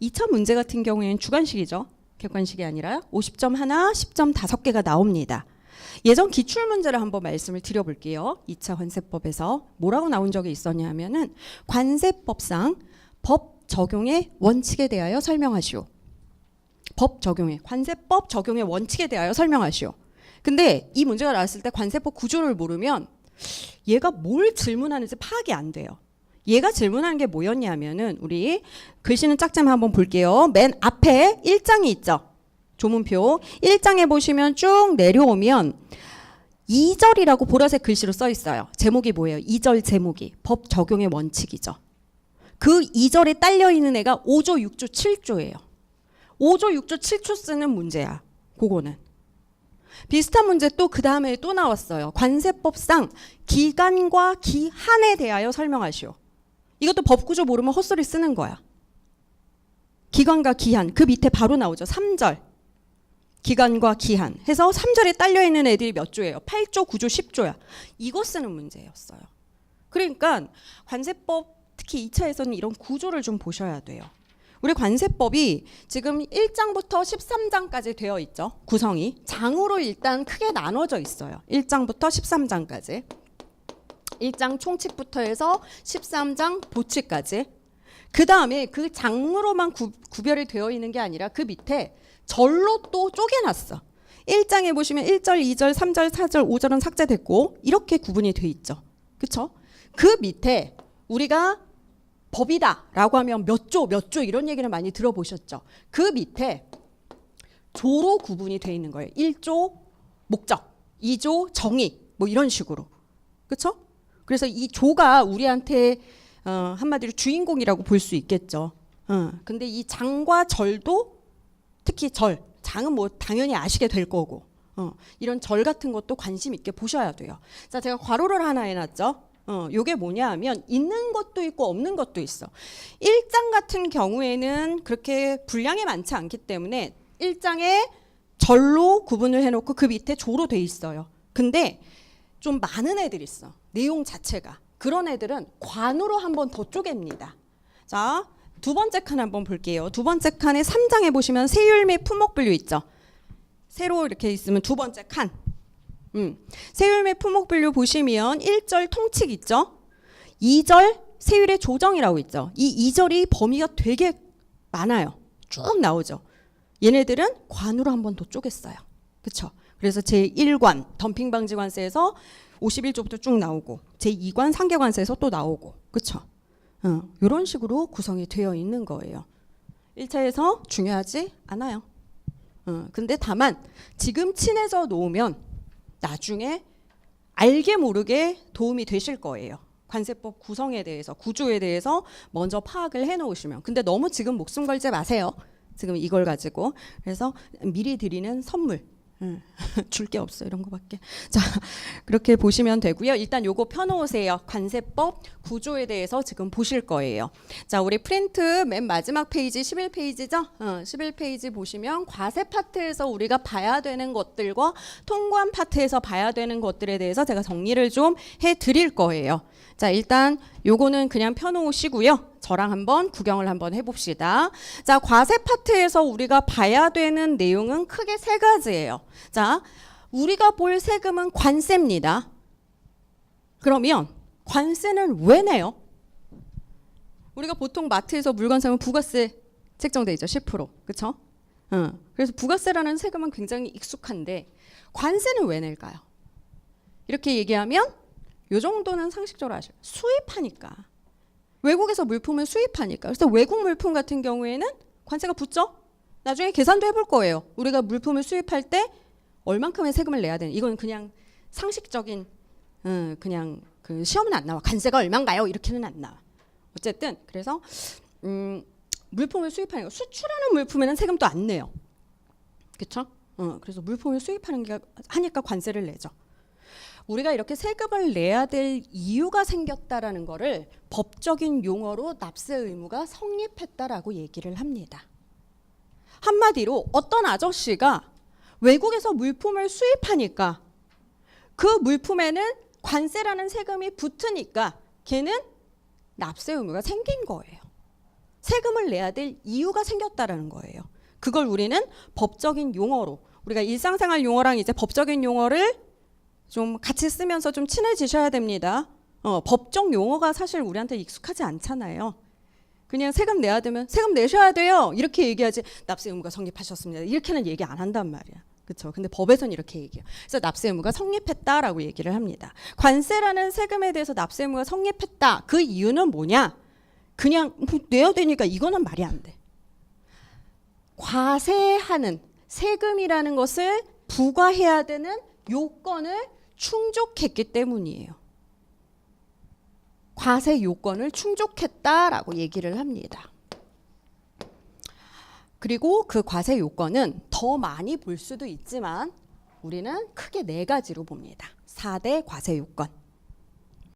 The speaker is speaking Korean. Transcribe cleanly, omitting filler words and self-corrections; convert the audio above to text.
2차 문제 같은 경우에는 주관식이죠. 객관식이 아니라 50점 하나, 10점 5개가 나옵니다. 예전 기출문제를 한번 말씀을 드려볼게요. 2차 관세법에서 뭐라고 나온 적이 있었냐면은 관세법상 법 적용의 원칙에 대하여 설명하시오. 법 적용의 관세법 적용의 원칙에 대하여 설명하시오. 근데 이 문제가 나왔을 때 관세법 구조를 모르면 얘가 뭘 질문하는지 파악이 안 돼요. 얘가 질문하는 게 뭐였냐면은 우리 글씨는 작지만 한번 볼게요. 맨 앞에 1장이 있죠. 조문표 1장에 보시면 쭉 내려오면 2절이라고 보라색 글씨로 써 있어요. 제목이 뭐예요? 2절 제목이 법 적용의 원칙이죠. 그 2절에 딸려 있는 애가 5조, 6조, 7조예요. 5조, 6조, 7조 쓰는 문제야. 그거는. 비슷한 문제 또 그 다음에 또 나왔어요. 관세법상 기간과 기한에 대하여 설명하시오. 이것도 법구조 모르면 헛소리 쓰는 거야. 기간과 기한 그 밑에 바로 나오죠. 3절 기간과 기한 해서 3절에 딸려있는 애들이 몇 조예요? 8조, 9조, 10조야. 이거 쓰는 문제였어요. 그러니까 관세법 특히 2차에서는 이런 구조를 좀 보셔야 돼요. 우리 관세법이 지금 1장부터 13장까지 되어 있죠. 구성이. 장으로 일단 크게 나눠져 있어요. 1장부터 13장까지. 1장 총칙부터 해서 13장 보칙까지. 그 다음에 그 장으로만 구별이 되어 있는 게 아니라 그 밑에 절로 또 쪼개놨어. 1장에 보시면 1절, 2절, 3절, 4절, 5절은 삭제됐고 이렇게 구분이 돼 있죠. 그렇죠? 그 밑에 우리가 법이다 라고 하면 몇 조 이런 얘기를 많이 들어보셨죠. 그 밑에 조로 구분이 돼 있는 거예요. 1조 목적, 2조 정의 뭐 이런 식으로. 그렇죠? 그래서 이 조가 우리한테 한마디로 주인공이라고 볼 수 있겠죠. 근데 이 장과 절도 특히 장은 뭐 당연히 아시게 될 거고 이런 절 같은 것도 관심 있게 보셔야 돼요. 자, 제가 괄호를 하나 해놨죠. 요게 뭐냐 하면 있는 것도 있고 없는 것도 있어. 1장 같은 경우에는 그렇게 분량이 많지 않기 때문에 1장에 절로 구분을 해놓고 그 밑에 조로 돼 있어요. 근데 좀 많은 애들이 있어. 내용 자체가. 그런 애들은 관으로 한번 더 쪼갭니다. 자, 두 번째 칸 한번 볼게요. 두 번째 칸에 3장에 보시면 세율 및 품목분류 있죠. 세로 이렇게 있으면 두 번째 칸. 세율 및 품목분류 보시면 1절 통칙 있죠. 2절 세율의 조정이라고 있죠. 이 2절이 범위가 되게 많아요. 쭉 나오죠. 얘네들은 관으로 한번 더 쪼갰어요. 그렇죠? 그래서 제1관 덤핑방지관세에서 51조부터 쭉 나오고 제2관 상계관세에서 또 나오고 그렇죠? 이런 식으로 구성이 되어 있는 거예요. 1차에서 중요하지 않아요. 근데 다만 지금 친해져 놓으면 나중에 알게 모르게 도움이 되실 거예요. 관세법 구성에 대해서 구조에 대해서 먼저 파악을 해 놓으시면. 근데 너무 지금 목숨 걸지 마세요. 지금 이걸 가지고. 그래서 미리 드리는 선물. 줄 게 없어 이런 거밖에. 자, 그렇게 보시면 되고요. 일단 요거 펴놓으세요. 관세법 구조에 대해서 지금 보실 거예요. 자, 우리 프린트 맨 마지막 페이지 11페이지죠. 11페이지 보시면 과세 파트에서 우리가 봐야 되는 것들과 통관 파트에서 봐야 되는 것들에 대해서 제가 정리를 좀 해드릴 거예요. 자, 일단 요거는 그냥 펴놓으시고요. 저랑 한번 구경을 한번 해봅시다. 자, 과세 파트에서 우리가 봐야 되는 내용은 크게 세 가지예요. 자, 우리가 볼 세금은 관세입니다. 그러면 관세는 왜 내요? 우리가 보통 마트에서 물건 사면 부가세 책정돼 있죠. 10%. 그렇죠? 그래서 부가세라는 세금은 굉장히 익숙한데 관세는 왜 낼까요? 이렇게 얘기하면 요 정도는 상식적으로 아셔요. 수입하니까. 외국에서 물품을 수입하니까. 그래서 외국 물품 같은 경우에는 관세가 붙죠? 나중에 계산도 해볼 거예요. 우리가 물품을 수입할 때 얼만큼의 세금을 내야 되는. 이건 그냥 상식적인 그냥 그 시험은 안 나와. 관세가 얼마인가요? 이렇게는 안 나와. 어쨌든 그래서 물품을 수입하는 거. 수출하는 물품에는 세금도 안 내요. 그렇죠? 그래서 물품을 수입하는 게 하니까 관세를 내죠. 우리가 이렇게 세금을 내야 될 이유가 생겼다라는 거를 법적인 용어로 납세 의무가 성립했다라고 얘기를 합니다. 한마디로 어떤 아저씨가 외국에서 물품을 수입하니까 그 물품에는 관세라는 세금이 붙으니까 걔는 납세 의무가 생긴 거예요. 세금을 내야 될 이유가 생겼다라는 거예요. 그걸 우리는 법적인 용어로, 우리가 일상생활 용어랑 이제 법적인 용어를 좀 같이 쓰면서 좀 친해지셔야 됩니다. 법적 용어가 사실 우리한테 익숙하지 않잖아요. 그냥 세금 내야 되면 세금 내셔야 돼요. 이렇게 얘기하지 납세 의무가 성립하셨습니다. 이렇게는 얘기 안 한단 말이야. 그렇죠? 근데 법에서는 이렇게 얘기해요. 그래서 납세 의무가 성립했다라고 얘기를 합니다. 관세라는 세금에 대해서 납세 의무가 성립했다. 그 이유는 뭐냐? 그냥 뭐 내야 되니까 이거는 말이 안 돼. 과세하는 세금이라는 것을 부과해야 되는 요건을 충족했기 때문이에요. 과세 요건을 충족했다라고 얘기를 합니다. 그리고 그 과세 요건은 더 많이 볼 수도 있지만 우리는 크게 4가지로 봅니다. 4대 과세 요건.